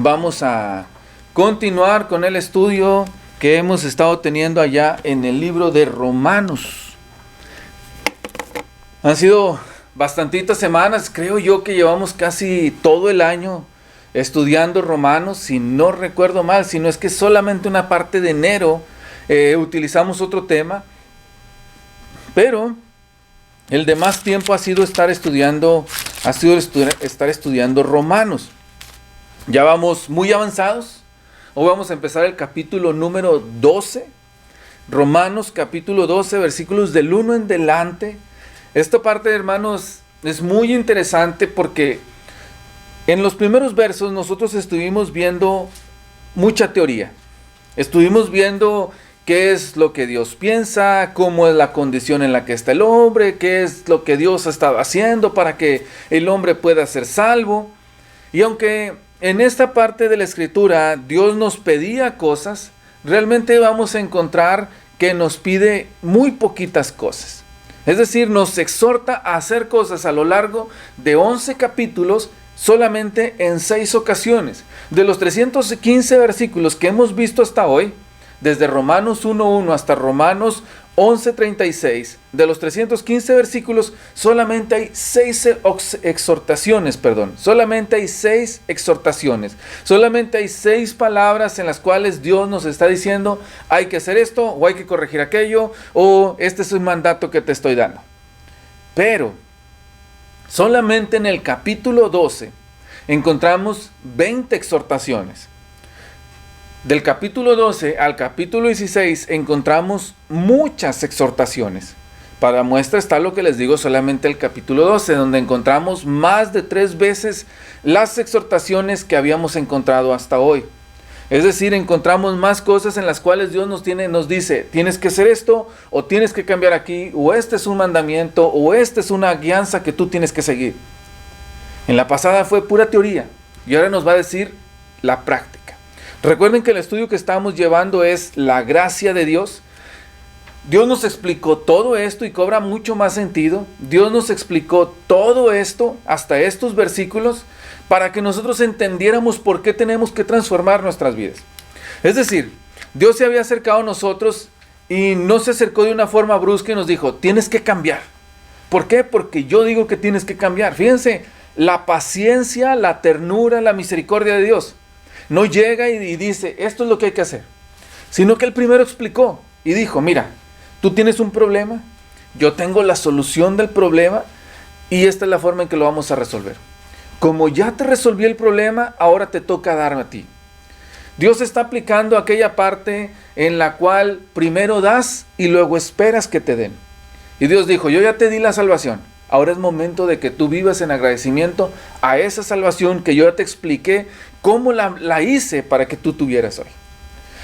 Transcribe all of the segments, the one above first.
Vamos a continuar con el estudio que hemos estado teniendo allá en el libro de Romanos. Han sido bastantitas semanas, creo yo que llevamos casi todo el año estudiando Romanos, si no recuerdo mal, si no es que solamente una parte de enero utilizamos otro tema, pero el demás tiempo ha sido estar estudiando Romanos. Ya vamos muy avanzados. Hoy vamos a empezar el capítulo número 12. Romanos capítulo 12, versículos del 1 en delante. Esta parte, hermanos, es muy interesante porque en los primeros versos nosotros estuvimos viendo mucha teoría. Estuvimos viendo qué es lo que Dios piensa, cómo es la condición en la que está el hombre, qué es lo que Dios ha estado haciendo para que el hombre pueda ser salvo. Y aunque en esta parte de la Escritura Dios nos pedía cosas, realmente vamos a encontrar que nos pide muy poquitas cosas. Es decir, nos exhorta a hacer cosas a lo largo de 11 capítulos, solamente en 6 ocasiones. De los 315 versículos que hemos visto hasta hoy, desde Romanos 1.1 hasta Romanos 11.36, de los 315 versículos, solamente hay 6 exhortaciones, solamente hay 6 exhortaciones, solamente hay 6 palabras en las cuales Dios nos está diciendo, hay que hacer esto, o hay que corregir aquello, o este es un mandato que te estoy dando. Pero, solamente en el capítulo 12, encontramos 20 exhortaciones. Del capítulo 12 al capítulo 16 encontramos muchas exhortaciones. Para muestra está lo que les digo, solamente el capítulo 12, donde encontramos más de 3 veces las exhortaciones que habíamos encontrado hasta hoy. Es decir, encontramos más cosas en las cuales Dios nos dice, tienes que hacer esto, o tienes que cambiar aquí, o este es un mandamiento, o esta es una guianza que tú tienes que seguir. En la pasada fue pura teoría, y ahora nos va a decir la práctica. Recuerden que el estudio que estamos llevando es la gracia de Dios. Dios nos explicó todo esto y cobra mucho más sentido. Dios nos explicó todo esto, hasta estos versículos, para que nosotros entendiéramos por qué tenemos que transformar nuestras vidas. Es decir, Dios se había acercado a nosotros y no se acercó de una forma brusca y nos dijo, tienes que cambiar. ¿Por qué? Porque yo digo que tienes que cambiar. Fíjense, la paciencia, la ternura, la misericordia de Dios. No llega y dice, esto es lo que hay que hacer. Sino que Él primero explicó y dijo, mira, tú tienes un problema, yo tengo la solución del problema y esta es la forma en que lo vamos a resolver. Como ya te resolví el problema, ahora te toca darme a ti. Dios está aplicando aquella parte en la cual primero das y luego esperas que te den. Y Dios dijo, yo ya te di la salvación. Ahora es momento de que tú vivas en agradecimiento a esa salvación que yo ya te expliqué cómo la hice para que tú tuvieras hoy.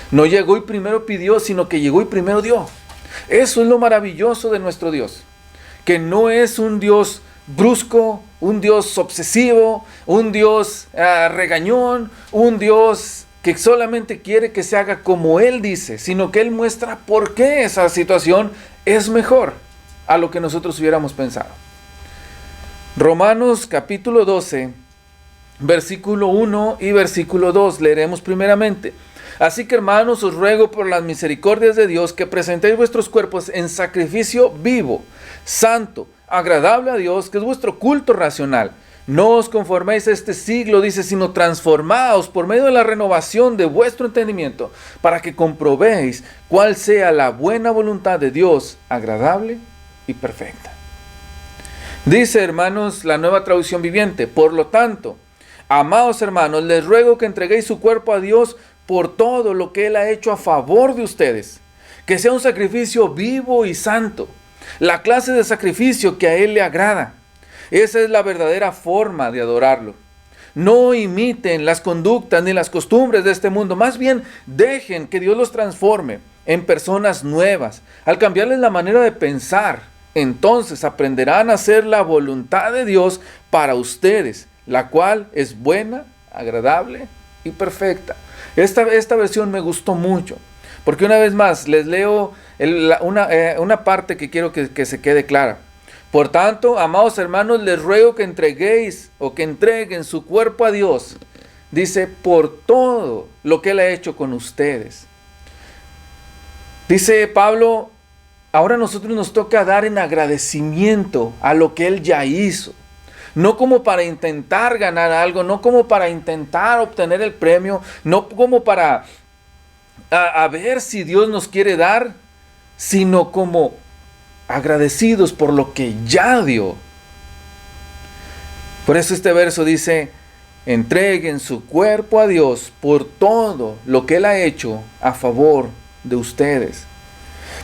No llegó y primero pidió, sino que llegó y primero dio. Eso es lo maravilloso de nuestro Dios. Que no es un Dios brusco, un Dios obsesivo, un Dios regañón, un Dios que solamente quiere que se haga como Él dice, sino que Él muestra por qué esa situación es mejor a lo que nosotros hubiéramos pensado. Romanos capítulo 12, versículo 1 y versículo 2, leeremos primeramente. Así que, hermanos, os ruego por las misericordias de Dios que presentéis vuestros cuerpos en sacrificio vivo, santo, agradable a Dios, que es vuestro culto racional. No os conforméis a este siglo, dice, sino transformaos por medio de la renovación de vuestro entendimiento, para que comprobéis cuál sea la buena voluntad de Dios, agradable y perfecta. Dice, hermanos, la Nueva Traducción Viviente, por lo tanto, amados hermanos, les ruego que entreguéis su cuerpo a Dios por todo lo que Él ha hecho a favor de ustedes, que sea un sacrificio vivo y santo, la clase de sacrificio que a Él le agrada. Esa es la verdadera forma de adorarlo. No imiten las conductas ni las costumbres de este mundo, más bien dejen que Dios los transforme en personas nuevas, al cambiarles la manera de pensar. Entonces aprenderán a hacer la voluntad de Dios para ustedes, la cual es buena, agradable y perfecta. Esta versión me gustó mucho, porque una vez más les leo una parte que quiero que se quede clara. Por tanto, amados hermanos, les ruego que entreguéis o que entreguen su cuerpo a Dios. dice, por todo lo que Él ha hecho con ustedes. Dice Pablo, ahora a nosotros nos toca dar en agradecimiento a lo que Él ya hizo. No como para intentar ganar algo, no como para intentar obtener el premio, no como para a ver si Dios nos quiere dar, sino como agradecidos por lo que ya dio. Por eso este verso dice, entreguen su cuerpo a Dios por todo lo que Él ha hecho a favor de ustedes.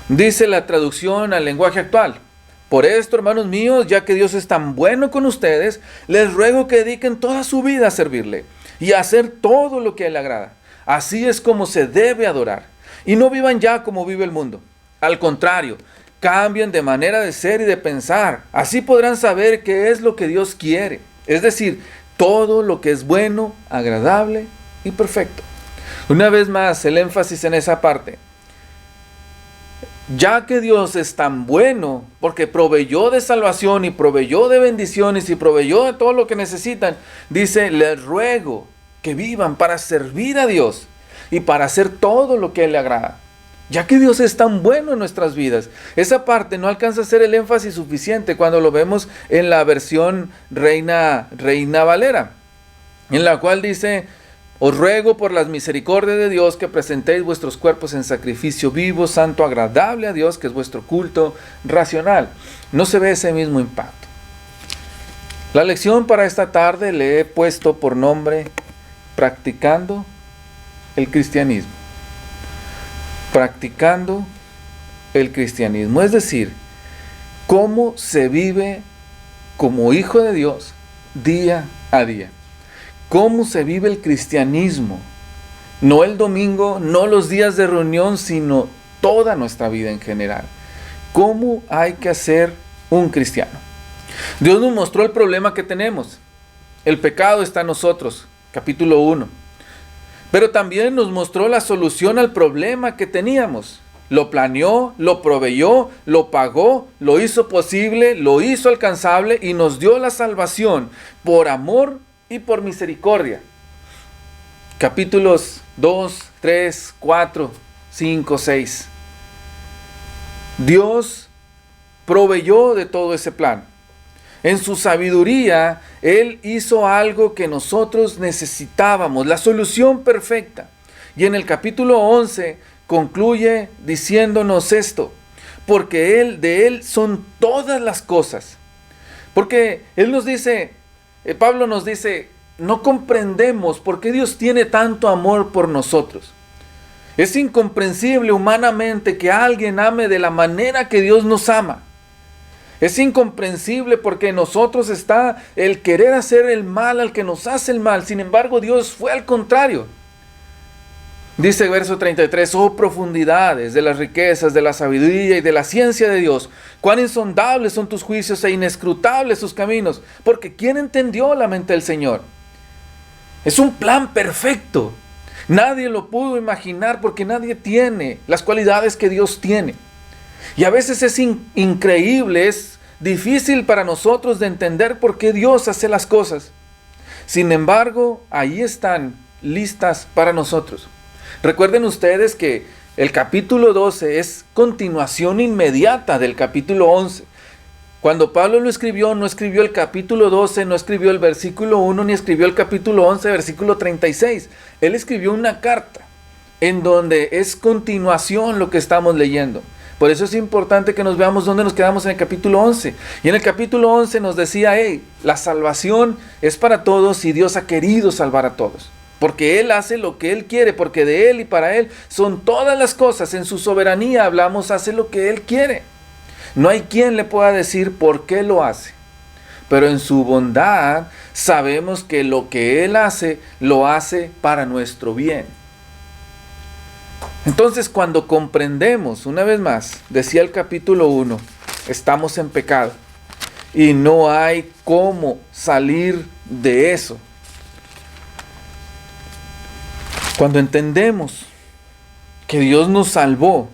Dice la traducción al lenguaje actual, por esto, hermanos míos, ya que Dios es tan bueno con ustedes, les ruego que dediquen toda su vida a servirle y a hacer todo lo que a Él le agrada. Así es como se debe adorar. Y no vivan ya como vive el mundo. Al contrario, cambien de manera de ser y de pensar. Así podrán saber qué es lo que Dios quiere. Es decir, todo lo que es bueno, agradable y perfecto. Una vez más, el énfasis en esa parte. Ya que Dios es tan bueno, porque proveyó de salvación y proveyó de bendiciones y proveyó de todo lo que necesitan, dice, les ruego que vivan para servir a Dios y para hacer todo lo que a Él le agrada. Ya que Dios es tan bueno en nuestras vidas. Esa parte no alcanza a ser el énfasis suficiente cuando lo vemos en la versión Reina Valera, en la cual dice, os ruego por las misericordias de Dios que presentéis vuestros cuerpos en sacrificio vivo, santo, agradable a Dios, que es vuestro culto racional. No se ve ese mismo impacto. La lección para esta tarde le he puesto por nombre Practicando el cristianismo. Practicando el cristianismo. Es decir, cómo se vive como hijo de Dios día a día. Cómo se vive el cristianismo. No el domingo, no los días de reunión, sino toda nuestra vida en general. ¿Cómo hay que ser un cristiano? Dios nos mostró el problema que tenemos. El pecado está en nosotros, capítulo 1. Pero también nos mostró la solución al problema que teníamos. Lo planeó, lo proveyó, lo pagó, lo hizo posible, lo hizo alcanzable y nos dio la salvación por amor y por misericordia. Capítulos 2, 3, 4, 5, 6. Dios proveyó de todo ese plan. En su sabiduría, Él hizo algo que nosotros necesitábamos, la solución perfecta. Y en el capítulo 11 concluye diciéndonos esto, porque de Él son todas las cosas. Porque Él nos dice, Pablo nos dice, no comprendemos por qué Dios tiene tanto amor por nosotros. Es incomprensible humanamente que alguien ame de la manera que Dios nos ama. Es incomprensible porque en nosotros está el querer hacer el mal al que nos hace el mal. Sin embargo, Dios fue al contrario. Dice verso 33, oh profundidades de las riquezas, de la sabiduría y de la ciencia de Dios. Cuán insondables son tus juicios e inescrutables sus caminos. Porque ¿quién entendió la mente del Señor? Es un plan perfecto. Nadie lo pudo imaginar porque nadie tiene las cualidades que Dios tiene. Y a veces es increíble, es difícil para nosotros de entender por qué Dios hace las cosas. Sin embargo, ahí están listas para nosotros. Recuerden ustedes que el capítulo 12 es continuación inmediata del capítulo 11. Cuando Pablo lo escribió, no escribió el capítulo 12, no escribió el versículo 1, ni escribió el capítulo 11, versículo 36. Él escribió una carta en donde es continuación lo que estamos leyendo. Por eso es importante que nos veamos dónde nos quedamos en el capítulo 11. Y en el capítulo 11 nos decía, la salvación es para todos y Dios ha querido salvar a todos. Porque Él hace lo que Él quiere, porque de Él y para Él son todas las cosas. En su soberanía hablamos, hace lo que Él quiere. No hay quien le pueda decir por qué lo hace. Pero en su bondad sabemos que lo que Él hace, lo hace para nuestro bien. Entonces cuando comprendemos, una vez más, decía el capítulo 1, estamos en pecado. Y no hay cómo salir de eso. Cuando entendemos que Dios nos salvó,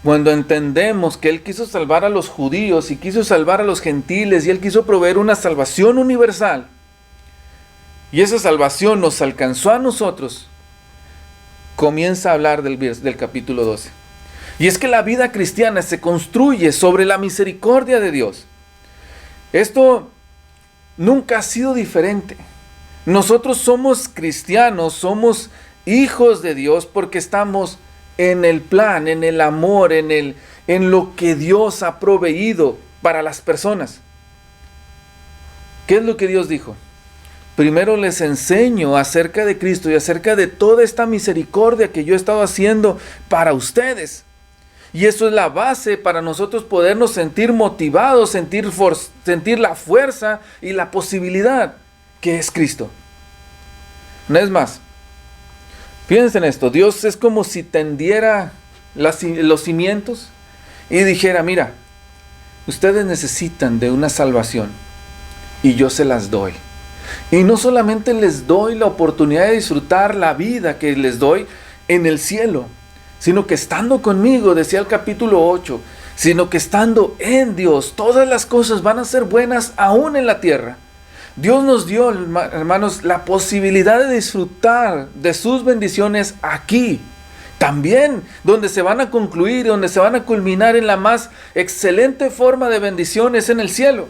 cuando entendemos que Él quiso salvar a los judíos y quiso salvar a los gentiles y Él quiso proveer una salvación universal, y esa salvación nos alcanzó a nosotros, comienza a hablar del capítulo 12. Y es que la vida cristiana se construye sobre la misericordia de Dios. Esto nunca ha sido diferente. Nosotros somos cristianos, somos hijos de Dios porque estamos en el plan, en el amor, en lo que Dios ha proveído para las personas. ¿Qué es lo que Dios dijo? Primero les enseño acerca de Cristo y acerca de toda esta misericordia que yo he estado haciendo para ustedes. Y eso es la base para nosotros podernos sentir motivados, sentir la fuerza y la posibilidad que es Cristo. No es más. Fíjense en esto, Dios es como si tendiera los cimientos y dijera, mira, ustedes necesitan de una salvación y yo se las doy. Y no solamente les doy la oportunidad de disfrutar la vida que les doy en el cielo, sino que estando conmigo, decía el capítulo 8, sino que estando en Dios, todas las cosas van a ser buenas aún en la tierra. Dios nos dio, hermanos, la posibilidad de disfrutar de sus bendiciones aquí. También, donde se van a concluir, donde se van a culminar en la más excelente forma de bendiciones en el cielo.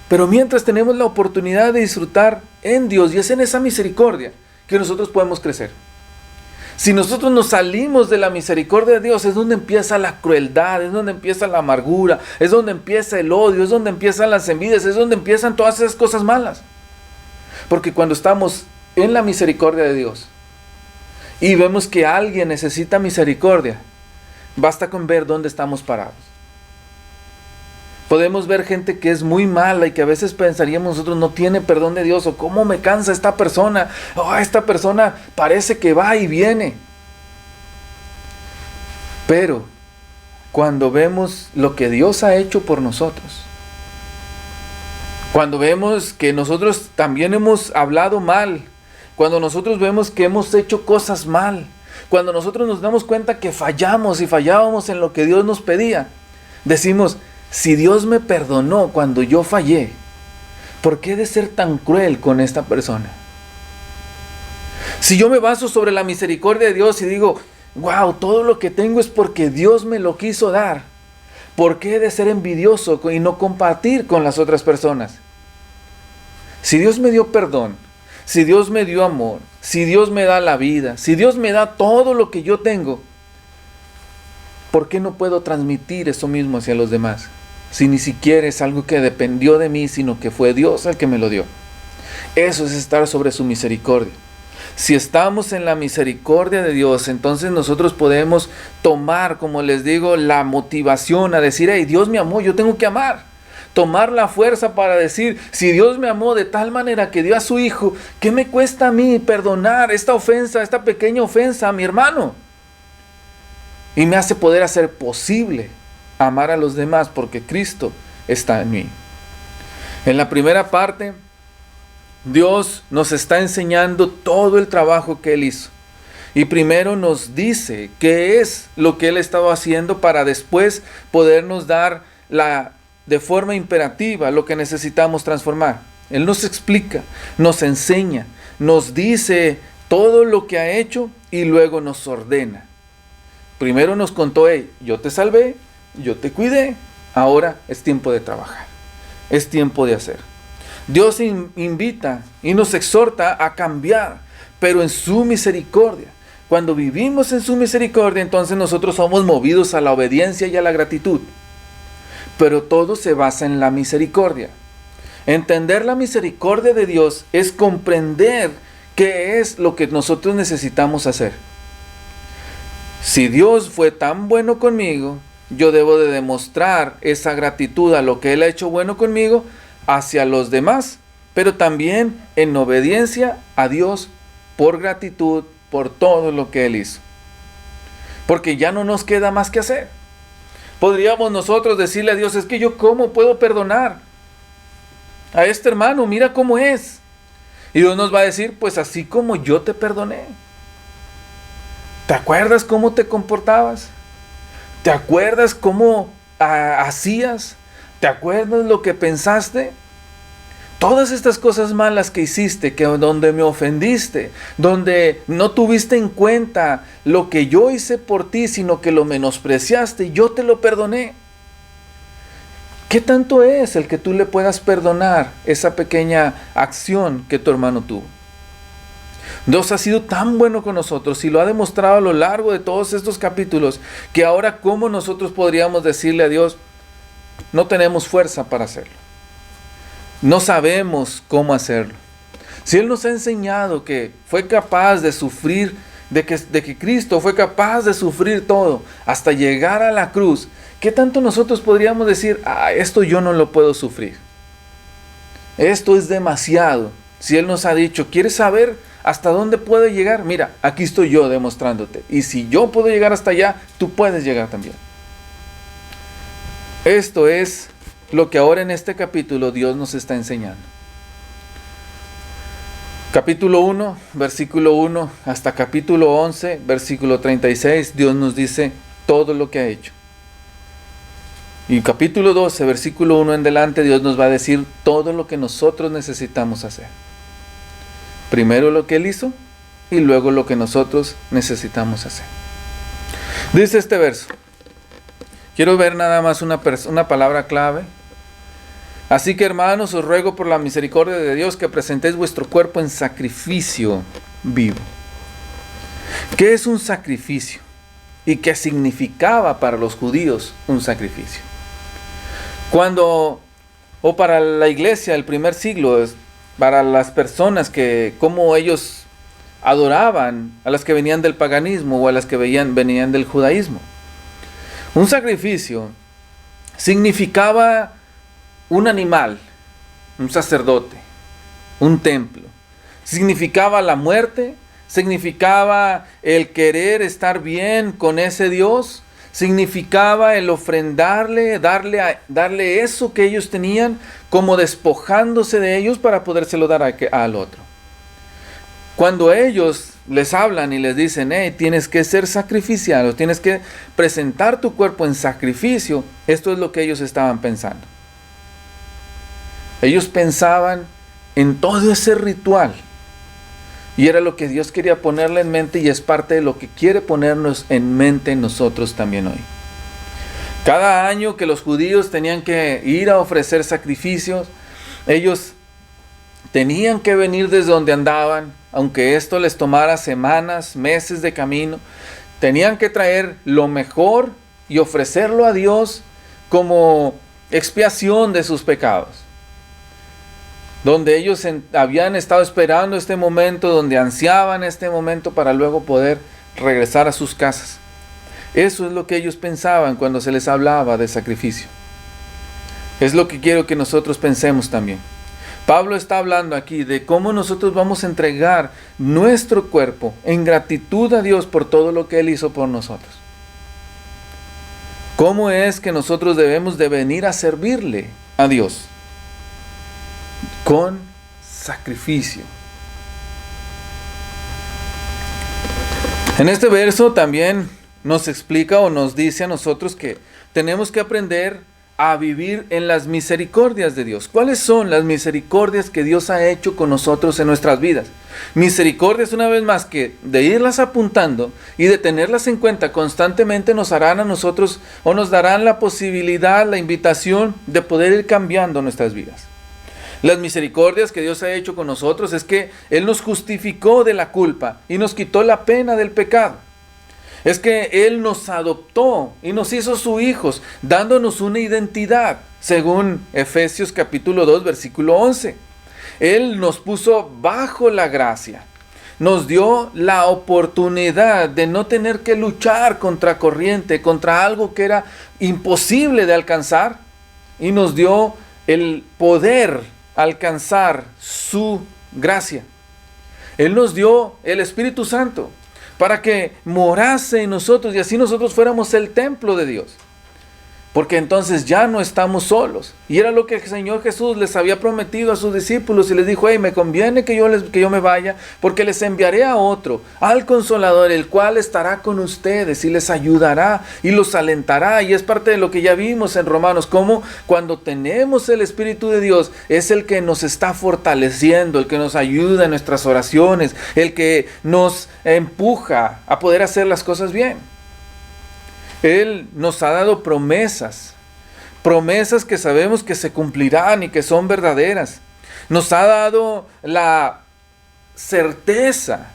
Pero mientras tenemos la oportunidad de disfrutar en Dios, y es en esa misericordia que nosotros podemos crecer. Si nosotros nos salimos de la misericordia de Dios, es donde empieza la crueldad, es donde empieza la amargura, es donde empieza el odio, es donde empiezan las envidias, es donde empiezan todas esas cosas malas. Porque cuando estamos en la misericordia de Dios y vemos que alguien necesita misericordia, basta con ver dónde estamos parados. Podemos ver gente que es muy mala y que a veces pensaríamos nosotros no tiene perdón de Dios, o cómo me cansa esta persona, esta persona parece que va y viene. Pero cuando vemos lo que Dios ha hecho por nosotros, cuando vemos que nosotros también hemos hablado mal, cuando nosotros vemos que hemos hecho cosas mal, cuando nosotros nos damos cuenta que fallamos y fallábamos en lo que Dios nos pedía, decimos, si Dios me perdonó cuando yo fallé, ¿por qué he de ser tan cruel con esta persona? Si yo me baso sobre la misericordia de Dios y digo, wow, todo lo que tengo es porque Dios me lo quiso dar, ¿por qué he de ser envidioso y no compartir con las otras personas? Si Dios me dio perdón, si Dios me dio amor, si Dios me da la vida, si Dios me da todo lo que yo tengo, ¿por qué no puedo transmitir eso mismo hacia los demás? Si ni siquiera es algo que dependió de mí, sino que fue Dios el que me lo dio. Eso es estar sobre su misericordia. Si estamos en la misericordia de Dios, entonces nosotros podemos tomar, como les digo, la motivación a decir, hey, Dios me amó, yo tengo que amar. Tomar la fuerza para decir, si Dios me amó de tal manera que dio a su Hijo, ¿qué me cuesta a mí perdonar esta ofensa, esta pequeña ofensa a mi hermano? Y me hace poder hacer posible amar a los demás porque Cristo está en mí. En la primera parte, Dios nos está enseñando todo el trabajo que Él hizo. Y primero nos dice qué es lo que Él estaba haciendo para después podernos dar de forma imperativa lo que necesitamos transformar. Él nos explica, nos enseña, nos dice todo lo que ha hecho y luego nos ordena. Primero nos contó, hey, yo te salvé, yo te cuidé, ahora es tiempo de trabajar, es tiempo de hacer. Dios invita y nos exhorta a cambiar, pero en su misericordia. Cuando vivimos en su misericordia, entonces nosotros somos movidos a la obediencia y a la gratitud. Pero todo se basa en la misericordia. Entender la misericordia de Dios es comprender qué es lo que nosotros necesitamos hacer. Si Dios fue tan bueno conmigo, yo debo de demostrar esa gratitud a lo que Él ha hecho bueno conmigo hacia los demás, pero también en obediencia a Dios por gratitud por todo lo que Él hizo. Porque ya no nos queda más que hacer. Podríamos nosotros decirle a Dios, es que yo cómo puedo perdonar a este hermano, mira cómo es. Y Dios nos va a decir, pues así como yo te perdoné. ¿Te acuerdas cómo te comportabas? ¿Te acuerdas cómo hacías? ¿Te acuerdas lo que pensaste? Todas estas cosas malas que hiciste, donde me ofendiste, donde no tuviste en cuenta lo que yo hice por ti, sino que lo menospreciaste, yo te lo perdoné. ¿Qué tanto es el que tú le puedas perdonar esa pequeña acción que tu hermano tuvo? Dios ha sido tan bueno con nosotros y lo ha demostrado a lo largo de todos estos capítulos, que ahora ¿cómo nosotros podríamos decirle a Dios? No tenemos fuerza para hacerlo. No sabemos cómo hacerlo. Si Él nos ha enseñado que fue capaz de sufrir, de que Cristo fue capaz de sufrir todo hasta llegar a la cruz, ¿qué tanto nosotros podríamos decir, esto yo no lo puedo sufrir? Esto es demasiado. Si Él nos ha dicho, ¿quieres saber hasta dónde puedo llegar? Mira, aquí estoy yo demostrándote. Y si yo puedo llegar hasta allá, tú puedes llegar también. Esto es lo que ahora en este capítulo Dios nos está enseñando. Capítulo 1, versículo 1, hasta capítulo 11, versículo 36, Dios nos dice todo lo que ha hecho. Y capítulo 12, versículo 1 en adelante, Dios nos va a decir todo lo que nosotros necesitamos hacer. Primero lo que Él hizo y luego lo que nosotros necesitamos hacer. Dice este verso. Quiero ver nada más una palabra clave. Así que, hermanos, os ruego por la misericordia de Dios que presentéis vuestro cuerpo en sacrificio vivo. ¿Qué es un sacrificio? ¿Y qué significaba para los judíos un sacrificio? Para la iglesia del primer siglo, para las personas como ellos adoraban a las que venían del paganismo o a las que venían del judaísmo. Un sacrificio significaba un animal, un sacerdote, un templo. Significaba la muerte, significaba el querer estar bien con ese Dios, significaba el ofrendarle, darle eso que ellos tenían, como despojándose de ellos para podérselo dar al otro. Cuando ellos les hablan y les dicen, tienes que ser sacrificial, tienes que presentar tu cuerpo en sacrificio, esto es lo que ellos estaban pensando. Ellos pensaban en todo ese ritual. Y era lo que Dios quería ponerle en mente, y es parte de lo que quiere ponernos en mente nosotros también hoy. Cada año que los judíos tenían que ir a ofrecer sacrificios, ellos tenían que venir desde donde andaban, aunque esto les tomara semanas, meses de camino. Tenían que traer lo mejor y ofrecerlo a Dios como expiación de sus pecados. Donde ellos habían estado esperando este momento, donde ansiaban este momento para luego poder regresar a sus casas. Eso es lo que ellos pensaban cuando se les hablaba de sacrificio. Es lo que quiero que nosotros pensemos también. Pablo está hablando aquí de cómo nosotros vamos a entregar nuestro cuerpo en gratitud a Dios por todo lo que Él hizo por nosotros. ¿Cómo es que nosotros debemos de venir a servirle a Dios? Con sacrificio. En este verso también nos explica o nos dice a nosotros que tenemos que aprender a vivir en las misericordias de Dios. ¿Cuáles son las misericordias que Dios ha hecho con nosotros en nuestras vidas? Misericordias, una vez más, que de irlas apuntando y de tenerlas en cuenta constantemente nos harán a nosotros, o nos darán la posibilidad, la invitación de poder ir cambiando nuestras vidas. Las misericordias que Dios ha hecho con nosotros es que Él nos justificó de la culpa y nos quitó la pena del pecado. Es que Él nos adoptó y nos hizo sus hijos, dándonos una identidad, según Efesios capítulo 2, versículo 11. Él nos puso bajo la gracia. Nos dio la oportunidad de no tener que luchar contra corriente, contra algo que era imposible de alcanzar. Y nos dio el poder alcanzar su gracia. Él nos dio el Espíritu Santo para que morase en nosotros y así nosotros fuéramos el templo de Dios. Porque entonces ya no estamos solos. Y era lo que el Señor Jesús les había prometido a sus discípulos y les dijo: hey, me conviene que yo me vaya, porque les enviaré a otro, al Consolador, el cual estará con ustedes y les ayudará y los alentará. Y es parte de lo que ya vimos en Romanos, como cuando tenemos el Espíritu de Dios, es el que nos está fortaleciendo, el que nos ayuda en nuestras oraciones, el que nos empuja a poder hacer las cosas bien. Él nos ha dado promesas que sabemos que se cumplirán y que son verdaderas. Nos ha dado la certeza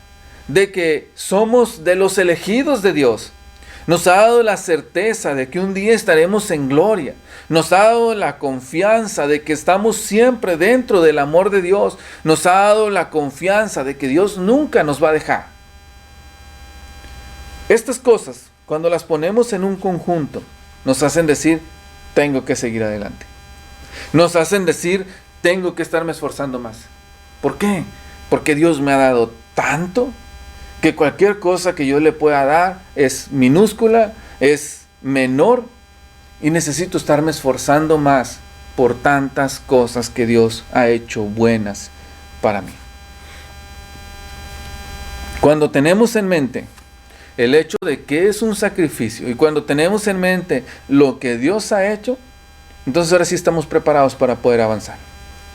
de que somos de los elegidos de Dios. Nos ha dado la certeza de que un día estaremos en gloria. Nos ha dado la confianza de que estamos siempre dentro del amor de Dios. Nos ha dado la confianza de que Dios nunca nos va a dejar. Estas cosas, cuando las ponemos en un conjunto, nos hacen decir: tengo que seguir adelante. Nos hacen decir: tengo que estarme esforzando más. ¿Por qué? Porque Dios me ha dado tanto que cualquier cosa que yo le pueda dar es minúscula, es menor, y necesito estarme esforzando más por tantas cosas que Dios ha hecho buenas para mí. Cuando tenemos en mente el hecho de que es un sacrificio, y cuando tenemos en mente lo que Dios ha hecho, entonces ahora sí estamos preparados para poder avanzar.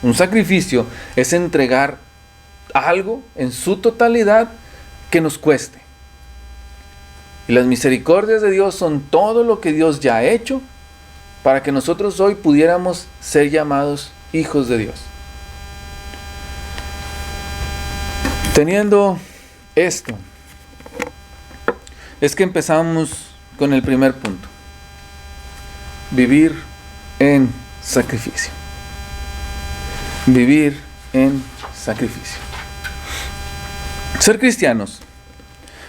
Un sacrificio es entregar algo en su totalidad que nos cueste. Y las misericordias de Dios son todo lo que Dios ya ha hecho para que nosotros hoy pudiéramos ser llamados hijos de Dios. Teniendo esto, es que empezamos con el primer punto: vivir en sacrificio. Vivir en sacrificio. Ser cristianos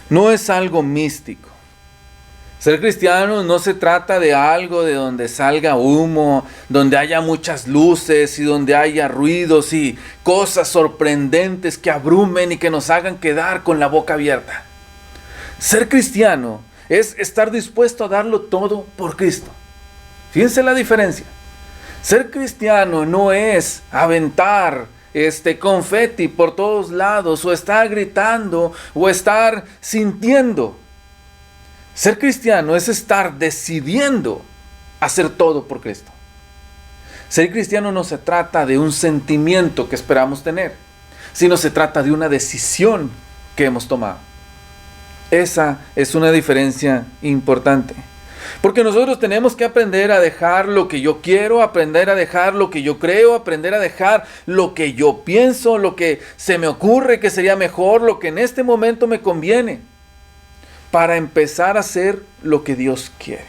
no es algo místico. Ser cristiano no se trata de algo de donde salga humo, donde haya muchas luces y donde haya ruidos y cosas sorprendentes que abrumen y que nos hagan quedar con la boca abierta. Ser cristiano es estar dispuesto a darlo todo por Cristo. Fíjense la diferencia. Ser cristiano no es aventar confeti por todos lados, o estar gritando, o estar sintiendo. Ser cristiano es estar decidiendo hacer todo por Cristo. Ser cristiano no se trata de un sentimiento que esperamos tener, sino se trata de una decisión que hemos tomado. Esa es una diferencia importante. Porque nosotros tenemos que aprender a dejar lo que yo quiero, aprender a dejar lo que yo creo, aprender a dejar lo que yo pienso, lo que se me ocurre que sería mejor, lo que en este momento me conviene, para empezar a hacer lo que Dios quiere.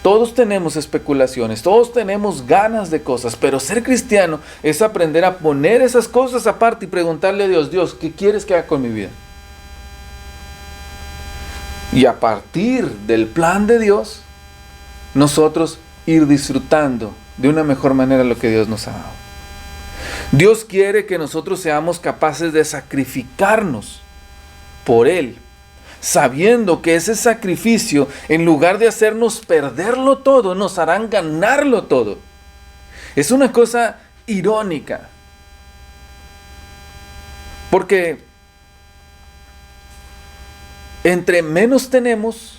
Todos tenemos especulaciones, todos tenemos ganas de cosas, pero ser cristiano es aprender a poner esas cosas aparte y preguntarle a Dios: Dios, ¿qué quieres que haga con mi vida? Y a partir del plan de Dios, nosotros ir disfrutando de una mejor manera lo que Dios nos ha dado. Dios quiere que nosotros seamos capaces de sacrificarnos por Él, sabiendo que ese sacrificio, en lugar de hacernos perderlo todo, nos harán ganarlo todo. Es una cosa irónica, porque entre menos tenemos,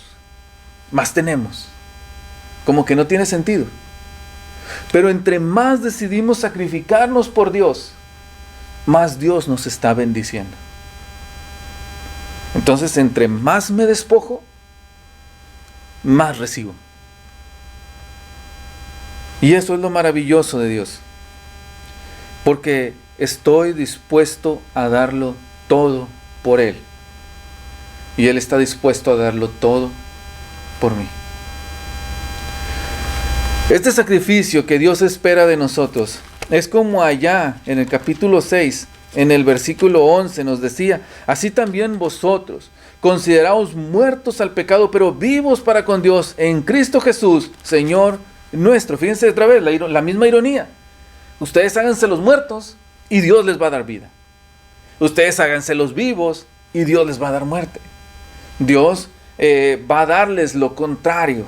más tenemos. Como que no tiene sentido. Pero entre más decidimos sacrificarnos por Dios, más Dios nos está bendiciendo. Entonces, entre más me despojo, más recibo. Y eso es lo maravilloso de Dios. Porque estoy dispuesto a darlo todo por Él. Y Él está dispuesto a darlo todo por mí. Este sacrificio que Dios espera de nosotros es como allá en el capítulo 6, en el versículo 11 nos decía: así también vosotros, consideraos muertos al pecado, pero vivos para con Dios en Cristo Jesús, Señor nuestro. Fíjense otra vez la misma ironía. Ustedes háganse los muertos y Dios les va a dar vida. Ustedes háganse los vivos y Dios les va a dar muerte. Dios va a darles lo contrario.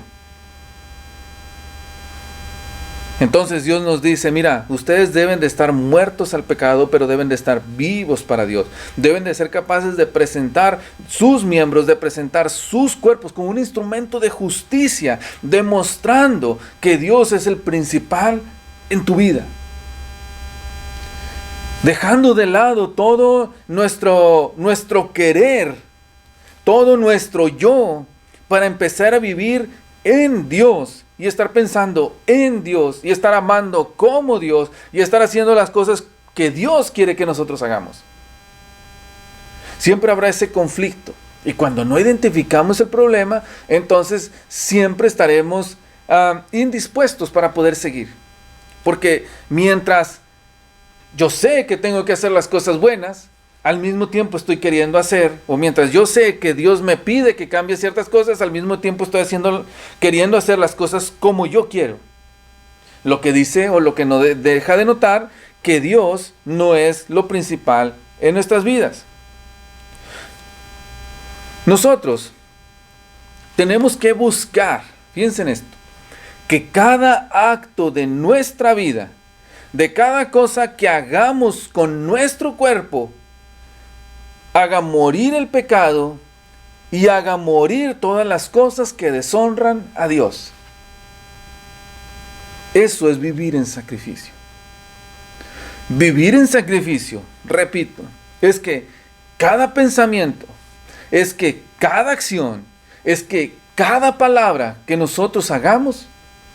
Entonces Dios nos dice, mira, ustedes deben de estar muertos al pecado, pero deben de estar vivos para Dios. Deben de ser capaces de presentar sus miembros, de presentar sus cuerpos como un instrumento de justicia, demostrando que Dios es el principal en tu vida. Dejando de lado todo nuestro querer, todo nuestro yo, para empezar a vivir en Dios y estar pensando en Dios y estar amando como Dios y estar haciendo las cosas que Dios quiere que nosotros hagamos. Siempre habrá ese conflicto, y cuando no identificamos el problema, entonces siempre estaremos indispuestos para poder seguir. Porque mientras yo sé que tengo que hacer las cosas buenas, al mismo tiempo estoy queriendo hacer, o mientras yo sé que Dios me pide que cambie ciertas cosas, al mismo tiempo estoy queriendo hacer las cosas como yo quiero. Lo que dice, o lo que no deja de notar, que Dios no es lo principal en nuestras vidas. Nosotros tenemos que buscar, fíjense en esto, que cada acto de nuestra vida, de cada cosa que hagamos con nuestro cuerpo, haga morir el pecado y haga morir todas las cosas que deshonran a Dios. Eso es vivir en sacrificio. Vivir en sacrificio, repito, es que cada pensamiento, es que cada acción, es que cada palabra que nosotros hagamos,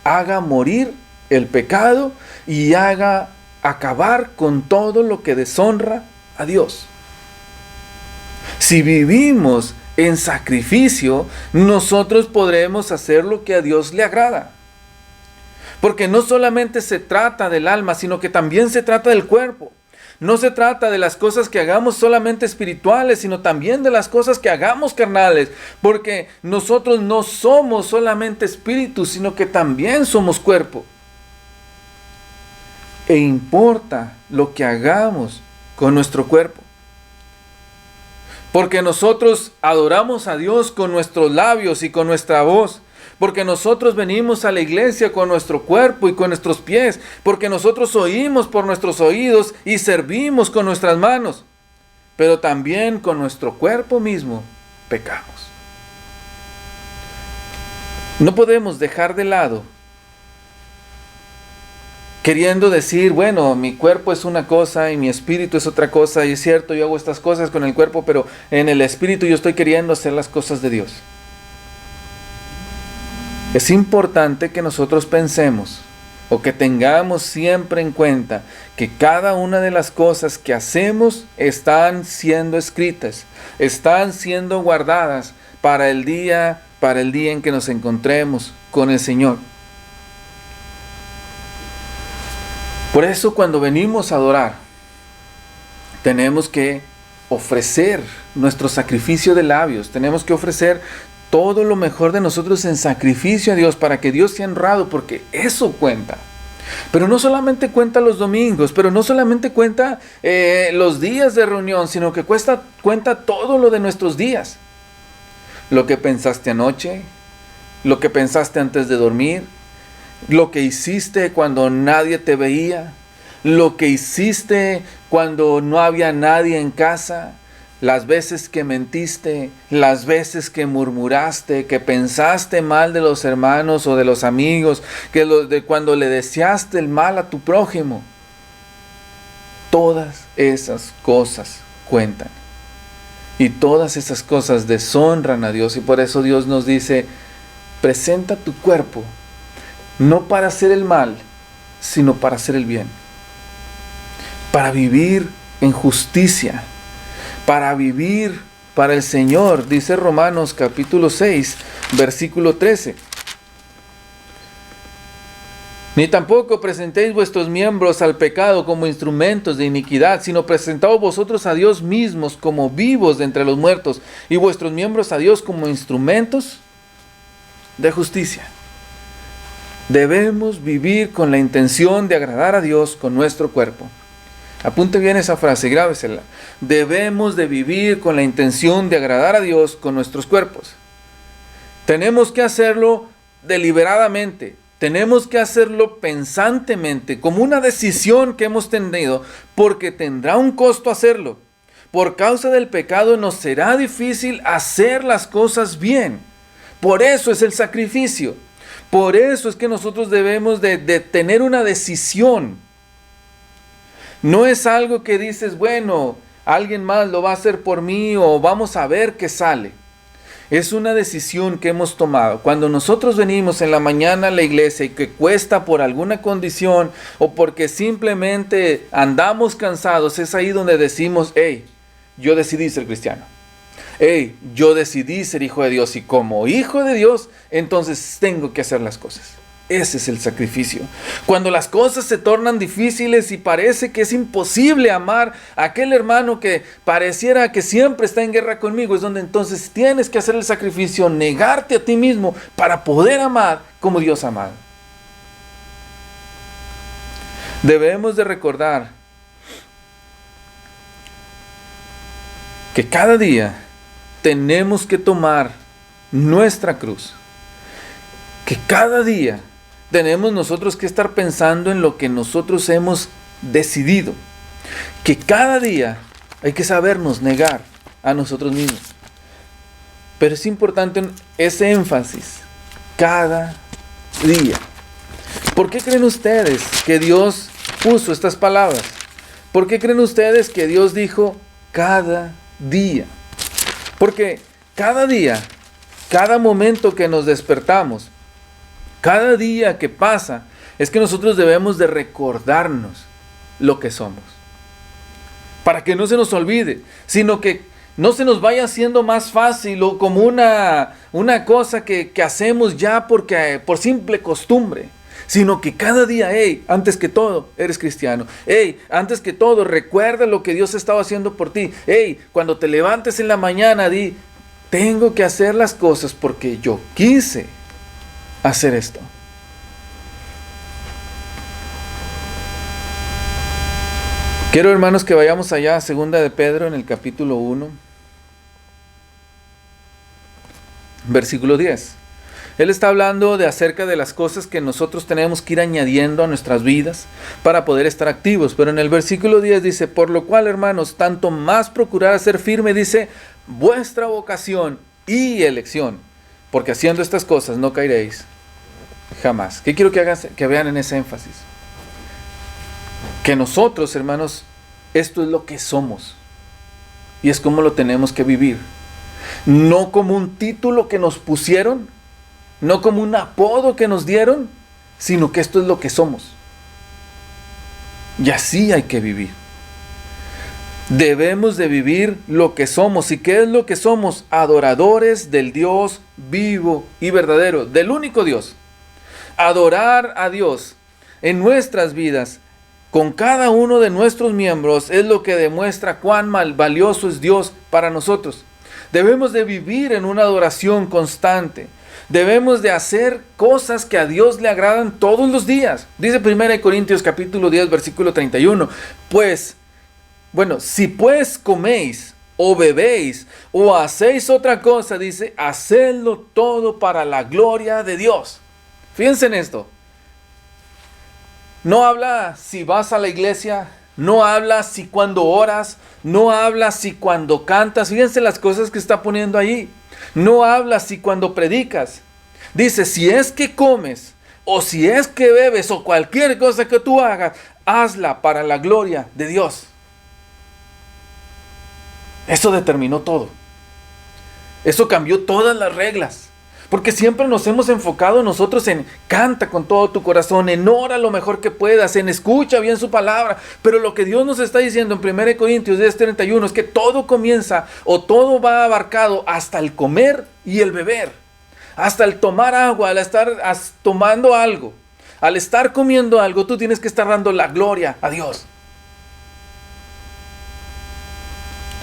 haga morir el pecado y haga acabar con todo lo que deshonra a Dios. Si vivimos en sacrificio, nosotros podremos hacer lo que a Dios le agrada. Porque no solamente se trata del alma, sino que también se trata del cuerpo. No se trata de las cosas que hagamos solamente espirituales, sino también de las cosas que hagamos carnales. Porque nosotros no somos solamente espíritu, sino que también somos cuerpo. E importa lo que hagamos con nuestro cuerpo. Porque nosotros adoramos a Dios con nuestros labios y con nuestra voz. Porque nosotros venimos a la iglesia con nuestro cuerpo y con nuestros pies. Porque nosotros oímos por nuestros oídos y servimos con nuestras manos. Pero también con nuestro cuerpo mismo pecamos. No podemos dejar de lado, queriendo decir, bueno, mi cuerpo es una cosa y mi espíritu es otra cosa. Y es cierto, yo hago estas cosas con el cuerpo, pero en el espíritu yo estoy queriendo hacer las cosas de Dios. Es importante que nosotros pensemos, o que tengamos siempre en cuenta, que cada una de las cosas que hacemos están siendo escritas, están siendo guardadas para el día en que nos encontremos con el Señor. Por eso cuando venimos a adorar, tenemos que ofrecer nuestro sacrificio de labios, tenemos que ofrecer todo lo mejor de nosotros en sacrificio a Dios para que Dios sea honrado, porque eso cuenta. Pero no solamente cuenta los domingos, pero no solamente cuenta los días de reunión, sino que cuenta todo lo de nuestros días. Lo que pensaste anoche, lo que pensaste antes de dormir, lo que hiciste cuando nadie te veía, lo que hiciste cuando no había nadie en casa, las veces que mentiste, las veces que murmuraste, que pensaste mal de los hermanos o de los amigos, cuando le deseaste el mal a tu prójimo. Todas esas cosas cuentan. Y todas esas cosas deshonran a Dios. Y por eso Dios nos dice, presenta tu cuerpo, no para hacer el mal, sino para hacer el bien. Para vivir en justicia. Para vivir para el Señor, dice Romanos capítulo 6, versículo 13. Ni tampoco presentéis vuestros miembros al pecado como instrumentos de iniquidad, sino presentaos vosotros a Dios mismos como vivos de entre los muertos, y vuestros miembros a Dios como instrumentos de justicia. Debemos vivir con la intención de agradar a Dios con nuestro cuerpo. Apunte bien esa frase, grábesela. Debemos de vivir con la intención de agradar a Dios con nuestros cuerpos. Tenemos que hacerlo deliberadamente, tenemos que hacerlo pensantemente, como una decisión que hemos tenido, porque tendrá un costo hacerlo. Por causa del pecado nos será difícil hacer las cosas bien. Por eso es el sacrificio. Por eso es que nosotros debemos de tener una decisión. No es algo que dices, bueno, alguien más lo va a hacer por mí o vamos a ver qué sale. Es una decisión que hemos tomado. Cuando nosotros venimos en la mañana a la iglesia y que cuesta por alguna condición o porque simplemente andamos cansados, es ahí donde decimos, hey, yo decidí ser cristiano. Hey, yo decidí ser hijo de Dios y como hijo de Dios, entonces tengo que hacer las cosas. Ese es el sacrificio. Cuando las cosas se tornan difíciles y parece que es imposible amar a aquel hermano que pareciera que siempre está en guerra conmigo, es donde entonces tienes que hacer el sacrificio, negarte a ti mismo para poder amar como Dios ha amado. Debemos de recordar que cada día tenemos que tomar nuestra cruz. Que cada día tenemos nosotros que estar pensando en lo que nosotros hemos decidido. Que cada día hay que sabernos negar a nosotros mismos. Pero es importante ese énfasis. Cada día. ¿Por qué creen ustedes que Dios puso estas palabras? ¿Por qué creen ustedes que Dios dijo cada día? Porque cada día, cada momento que nos despertamos, cada día que pasa, es que nosotros debemos de recordarnos lo que somos. Para que no se nos olvide, sino que no se nos vaya haciendo más fácil o como una cosa que hacemos ya porque, por simple costumbre. Sino que cada día, antes que todo, eres cristiano. Antes que todo, recuerda lo que Dios estaba haciendo por ti. Cuando te levantes en la mañana, di, tengo que hacer las cosas porque yo quise hacer esto. Quiero, hermanos, que vayamos allá a 2 de Pedro en el capítulo 1, versículo 10. Él está hablando acerca de las cosas que nosotros tenemos que ir añadiendo a nuestras vidas para poder estar activos. Pero en el versículo 10 dice, por lo cual, hermanos, tanto más procurad ser firme, dice, vuestra vocación y elección, porque haciendo estas cosas no caeréis jamás. ¿Qué quiero que vean en ese énfasis? Que nosotros, hermanos, esto es lo que somos y es como lo tenemos que vivir. No como un título que nos pusieron, no como un apodo que nos dieron, sino que esto es lo que somos. Y así hay que vivir. Debemos de vivir lo que somos. ¿Y qué es lo que somos? Adoradores del Dios vivo y verdadero, del único Dios. Adorar a Dios en nuestras vidas, con cada uno de nuestros miembros, es lo que demuestra cuán valioso es Dios para nosotros. Debemos de vivir en una adoración constante. Debemos de hacer cosas que a Dios le agradan todos los días. Dice 1 Corintios capítulo 10, versículo 31. Si pues coméis o bebéis o hacéis otra cosa, dice, hacedlo todo para la gloria de Dios. Fíjense en esto. No habla si vas a la iglesia, no habla si cuando oras, no habla si cuando cantas. Fíjense las cosas que está poniendo ahí. No habla si cuando predicas. Dice, si es que comes, o si es que bebes, o cualquier cosa que tú hagas, hazla para la gloria de Dios. Eso determinó todo. Eso cambió todas las reglas. Porque siempre nos hemos enfocado nosotros en canta con todo tu corazón, en ora lo mejor que puedas, en escucha bien su palabra. Pero lo que Dios nos está diciendo en 1 Corintios 10:31 es que todo comienza o todo va abarcado hasta el comer y el beber. Hasta el tomar agua, al estar tomando algo, al estar comiendo algo, tú tienes que estar dando la gloria a Dios.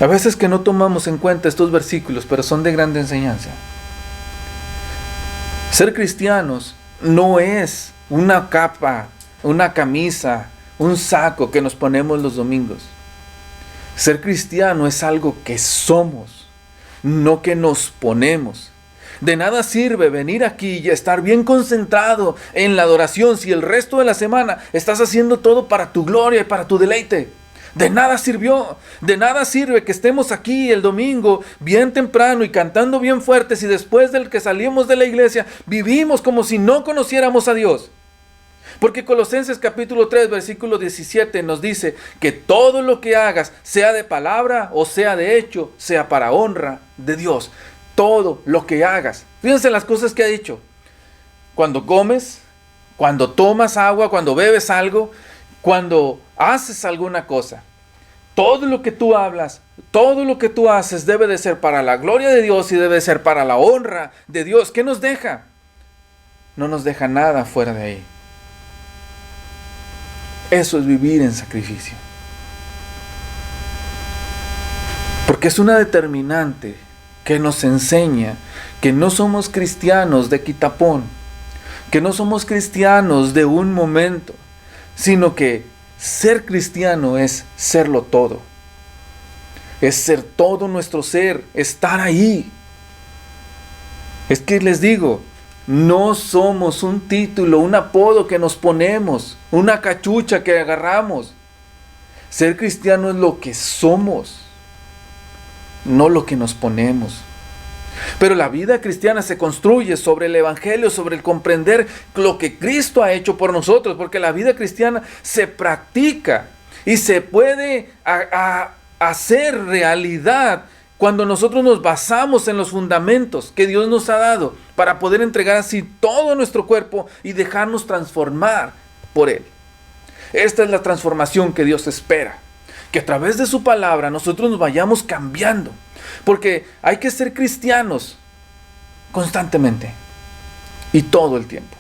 A veces que no tomamos en cuenta estos versículos, pero son de grande enseñanza. Ser cristianos no es una capa, una camisa, un saco que nos ponemos los domingos. Ser cristiano es algo que somos, no que nos ponemos. De nada sirve venir aquí y estar bien concentrado en la adoración si el resto de la semana estás haciendo todo para tu gloria y para tu deleite. De nada sirvió, de nada sirve que estemos aquí el domingo bien temprano y cantando bien fuertes y después del que salimos de la iglesia vivimos como si no conociéramos a Dios. Porque Colosenses capítulo 3 versículo 17 nos dice que todo lo que hagas, sea de palabra o sea de hecho, sea para honra de Dios. Todo lo que hagas. Fíjense las cosas que ha dicho. Cuando comes, cuando tomas agua, cuando bebes algo, cuando haces alguna cosa, todo lo que tú hablas, todo lo que tú haces debe de ser para la gloria de Dios y debe de ser para la honra de Dios. ¿Qué nos deja? No nos deja nada fuera de ahí. Eso es vivir en sacrificio. Porque es una determinante que nos enseña que no somos cristianos de quitapón, que no somos cristianos de un momento, sino que ser cristiano es serlo todo. Es ser todo nuestro ser, estar ahí. Es que les digo, no somos un título, un apodo que nos ponemos, una cachucha que agarramos. Ser cristiano es lo que somos, no lo que nos ponemos. Pero la vida cristiana se construye sobre el evangelio, sobre el comprender lo que Cristo ha hecho por nosotros, porque la vida cristiana se practica y se puede hacer realidad cuando nosotros nos basamos en los fundamentos que Dios nos ha dado para poder entregar así todo nuestro cuerpo y dejarnos transformar por Él. Esta es la transformación que Dios espera, que a través de su palabra nosotros nos vayamos cambiando. Porque hay que ser cristianos constantemente y todo el tiempo.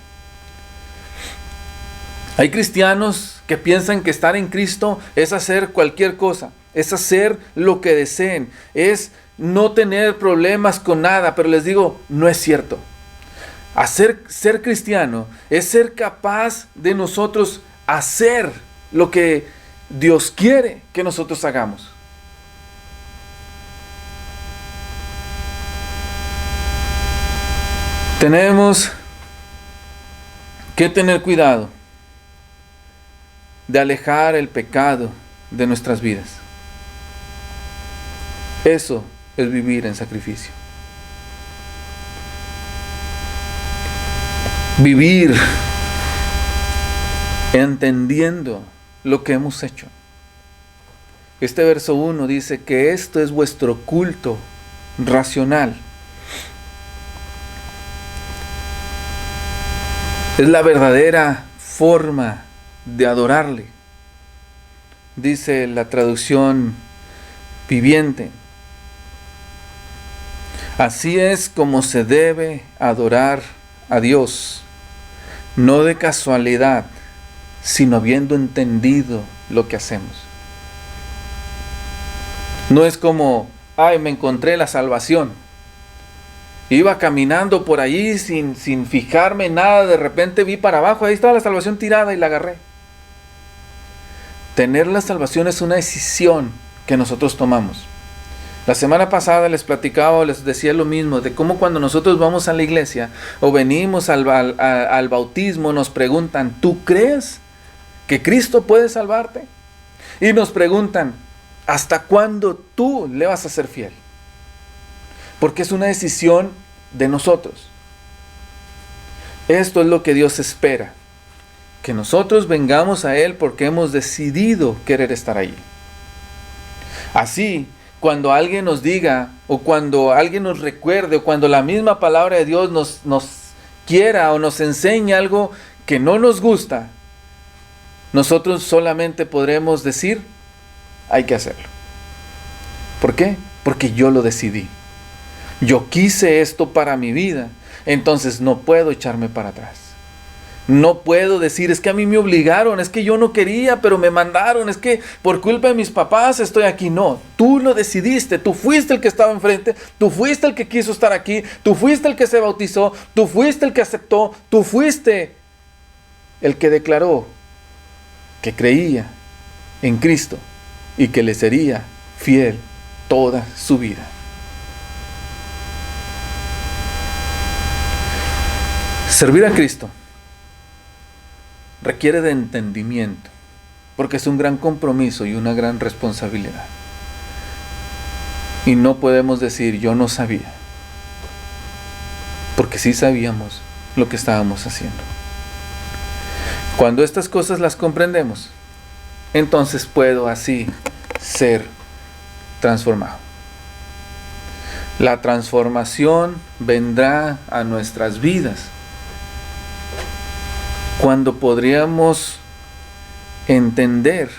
Hay cristianos que piensan que estar en Cristo es hacer cualquier cosa, es hacer lo que deseen, es no tener problemas con nada, pero les digo, no es cierto. Ser cristiano es ser capaz de nosotros hacer lo que Dios quiere que nosotros hagamos. Tenemos que tener cuidado de alejar el pecado de nuestras vidas. Eso es vivir en sacrificio. Vivir entendiendo lo que hemos hecho. Este verso 1 dice que esto es vuestro culto racional. Es la verdadera forma de adorarle. Dice la traducción viviente. Así es como se debe adorar a Dios, no de casualidad, sino habiendo entendido lo que hacemos. No es como, me encontré la salvación. Iba caminando por allí sin fijarme en nada, de repente vi para abajo, ahí estaba la salvación tirada y la agarré. Tener la salvación es una decisión que nosotros tomamos. La semana pasada les platicaba, les decía lo mismo, de cómo cuando nosotros vamos a la iglesia o venimos al bautismo nos preguntan, ¿tú crees que Cristo puede salvarte? Y nos preguntan, ¿hasta cuándo tú le vas a ser fiel? Porque es una decisión de nosotros. Esto es lo que Dios espera. Que nosotros vengamos a Él porque hemos decidido querer estar allí. Así, cuando alguien nos diga, o cuando alguien nos recuerde, o cuando la misma palabra de Dios nos quiera o nos enseñe algo que no nos gusta, nosotros solamente podremos decir, hay que hacerlo. ¿Por qué? Porque yo lo decidí. Yo quise esto para mi vida, entonces no puedo echarme para atrás. No puedo decir, es que a mí me obligaron, es que yo no quería, pero me mandaron, es que por culpa de mis papás estoy aquí. No, tú lo decidiste, tú fuiste el que estaba enfrente, tú fuiste el que quiso estar aquí, tú fuiste el que se bautizó, tú fuiste el que aceptó, tú fuiste el que declaró que creía en Cristo y que le sería fiel toda su vida. Servir a Cristo requiere de entendimiento, porque es un gran compromiso y una gran responsabilidad. Y no podemos decir yo no sabía, porque sí sabíamos lo que estábamos haciendo. Cuando estas cosas las comprendemos, entonces puedo así ser transformado. La transformación vendrá a nuestras vidas cuando podríamos entender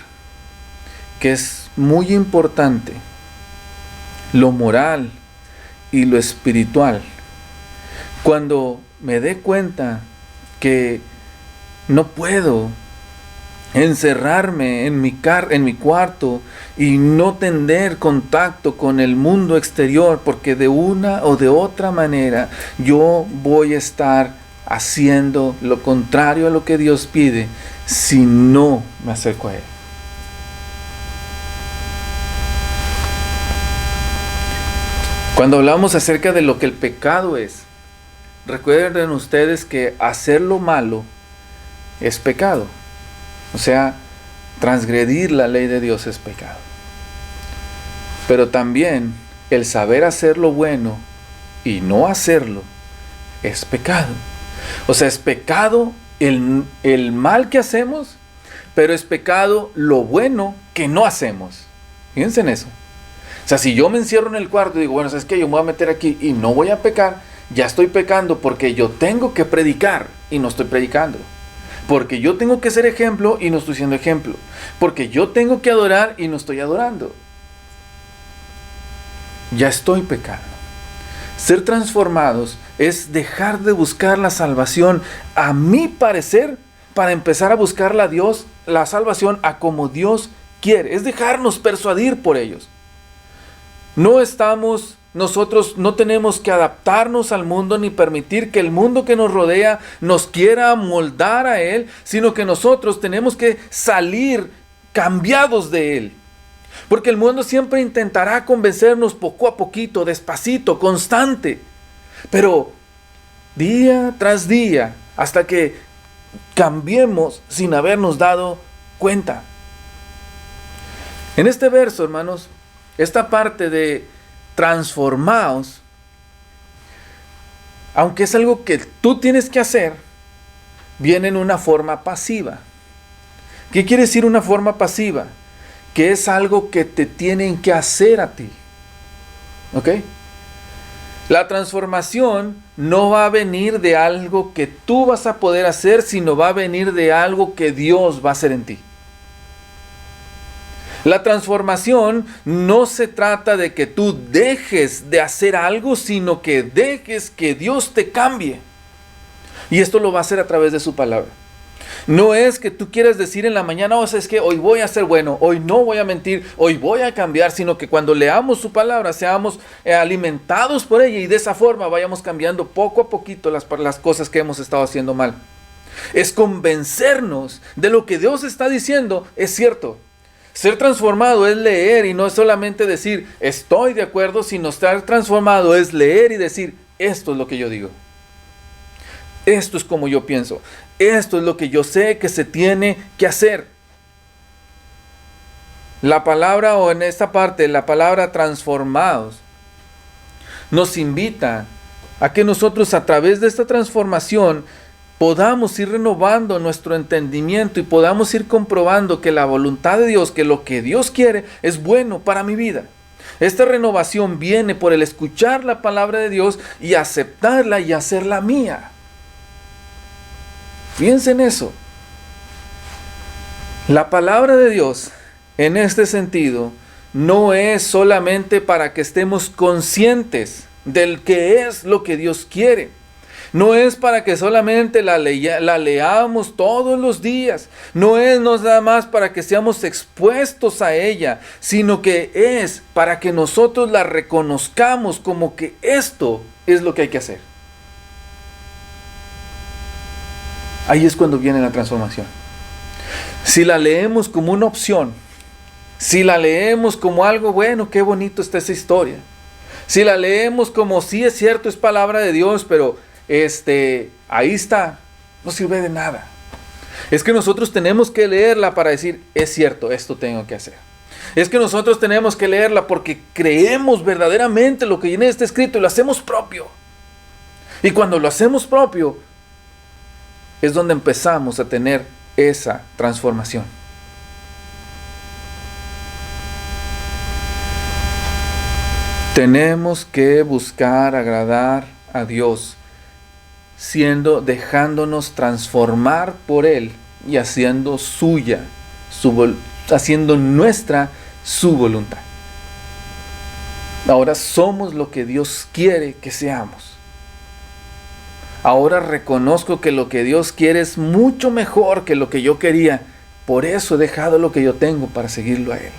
que es muy importante lo moral y lo espiritual. Cuando me dé cuenta que no puedo encerrarme en mi cuarto y no tener contacto con el mundo exterior, porque de una o de otra manera yo voy a estar haciendo lo contrario a lo que Dios pide si no me acerco a Él. Cuando hablamos acerca de lo que el pecado es, recuerden ustedes que hacer lo malo es pecado. O sea, transgredir la ley de Dios es pecado. Pero también el saber hacer lo bueno y no hacerlo es pecado. O sea, es pecado el mal que hacemos, pero es pecado lo bueno que no hacemos. Fíjense en eso. O sea, si yo me encierro en el cuarto y digo, bueno, ¿sabes qué? Yo me voy a meter aquí y no voy a pecar, ya estoy pecando porque yo tengo que predicar y no estoy predicando. Porque yo tengo que ser ejemplo y no estoy siendo ejemplo. Porque yo tengo que adorar y no estoy adorando. Ya estoy pecando. Ser transformados es dejar de buscar la salvación, a mi parecer, para empezar a buscar la salvación a como Dios quiere. Es dejarnos persuadir por ellos. Nosotros no tenemos que adaptarnos al mundo ni permitir que el mundo que nos rodea nos quiera amoldar a Él, sino que nosotros tenemos que salir cambiados de Él. Porque el mundo siempre intentará convencernos poco a poquito, despacito, constante. Pero día tras día, hasta que cambiemos sin habernos dado cuenta. En este verso, hermanos, esta parte de transformaos, aunque es algo que tú tienes que hacer, viene en una forma pasiva. ¿Qué quiere decir una forma pasiva? Que es algo que te tienen que hacer a ti. ¿Ok? La transformación no va a venir de algo que tú vas a poder hacer, sino va a venir de algo que Dios va a hacer en ti. La transformación no se trata de que tú dejes de hacer algo, sino que dejes que Dios te cambie. Y esto lo va a hacer a través de su palabra. No es que tú quieras decir en la mañana, o sea, es que hoy voy a ser bueno, hoy no voy a mentir, hoy voy a cambiar, sino que cuando leamos su palabra seamos alimentados por ella y de esa forma vayamos cambiando poco a poquito las cosas que hemos estado haciendo mal. Es convencernos de lo que Dios está diciendo es cierto. Ser transformado es leer y no es solamente decir estoy de acuerdo, sino estar transformado es leer y decir esto es lo que yo digo. Esto es como yo pienso. Esto es lo que yo sé que se tiene que hacer. La palabra, o en esta parte, la palabra transformados, nos invita a que nosotros a través de esta transformación podamos ir renovando nuestro entendimiento y podamos ir comprobando que la voluntad de Dios, que lo que Dios quiere es bueno para mi vida. Esta renovación viene por el escuchar la palabra de Dios y aceptarla y hacerla mía. Fíjense en eso. La palabra de Dios, en este sentido, no es solamente para que estemos conscientes del que es lo que Dios quiere. No es para que solamente la leamos todos los días. No es nada más para que seamos expuestos a ella, sino que es para que nosotros la reconozcamos como que esto es lo que hay que hacer. Ahí es cuando viene la transformación. Si la leemos como una opción, si la leemos como algo bueno, qué bonito está esa historia. Si la leemos como sí es cierto, es palabra de Dios, pero ahí está, no sirve de nada. Es que nosotros tenemos que leerla para decir, es cierto, esto tengo que hacer. Es que nosotros tenemos que leerla porque creemos verdaderamente lo que en este escrito y lo hacemos propio. Y cuando lo hacemos propio, es donde empezamos a tener esa transformación. Tenemos que buscar agradar a Dios, dejándonos transformar por Él y haciendo suya, haciendo nuestra su voluntad. Ahora somos lo que Dios quiere que seamos. Ahora reconozco que lo que Dios quiere es mucho mejor que lo que yo quería. Por eso he dejado lo que yo tengo para seguirlo a Él.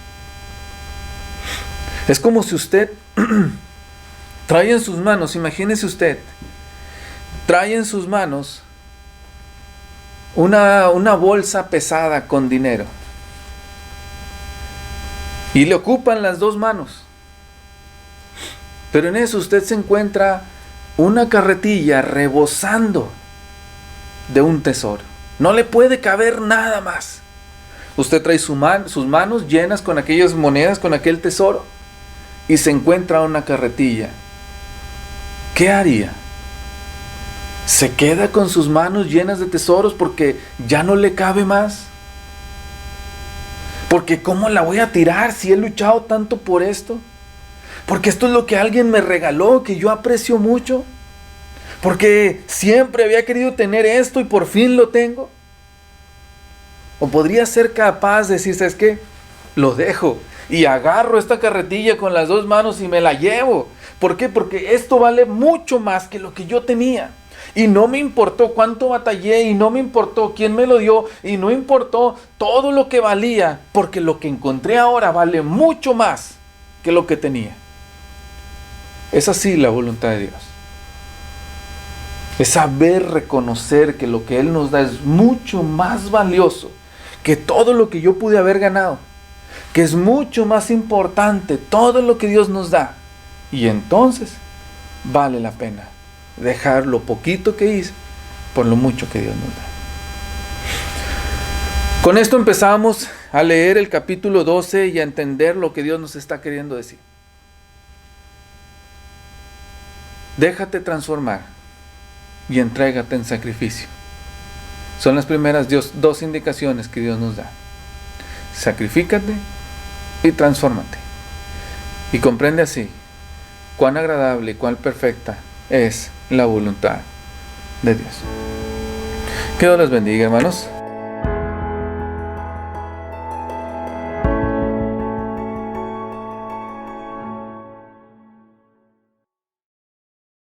Es como si usted trae en sus manos, imagínese usted, trae en sus manos una bolsa pesada con dinero. Y le ocupan las dos manos. Pero en eso usted se encuentra una carretilla rebosando de un tesoro. No le puede caber nada más. Usted trae sus manos llenas con aquellas monedas, con aquel tesoro, y se encuentra una carretilla. ¿Qué haría? ¿Se queda con sus manos llenas de tesoros porque ya no le cabe más? Porque ¿cómo la voy a tirar si he luchado tanto por esto? Porque esto es lo que alguien me regaló, que yo aprecio mucho. Porque siempre había querido tener esto y por fin lo tengo. O podría ser capaz de decir, ¿sabes qué? Lo dejo y agarro esta carretilla con las dos manos y me la llevo. ¿Por qué? Porque esto vale mucho más que lo que yo tenía. Y no me importó cuánto batallé, y no me importó quién me lo dio, y no importó todo lo que valía, porque lo que encontré ahora vale mucho más que lo que tenía. Es así la voluntad de Dios. Es saber reconocer que lo que Él nos da es mucho más valioso que todo lo que yo pude haber ganado. Que es mucho más importante todo lo que Dios nos da. Y entonces vale la pena dejar lo poquito que hice por lo mucho que Dios nos da. Con esto empezamos a leer el capítulo 12 y a entender lo que Dios nos está queriendo decir. Déjate transformar y entrégate en sacrificio. Son las primeras dos indicaciones que Dios nos da. Sacrifícate y transfórmate. Y comprende así cuán agradable y cuán perfecta es la voluntad de Dios. Que Dios les bendiga, hermanos.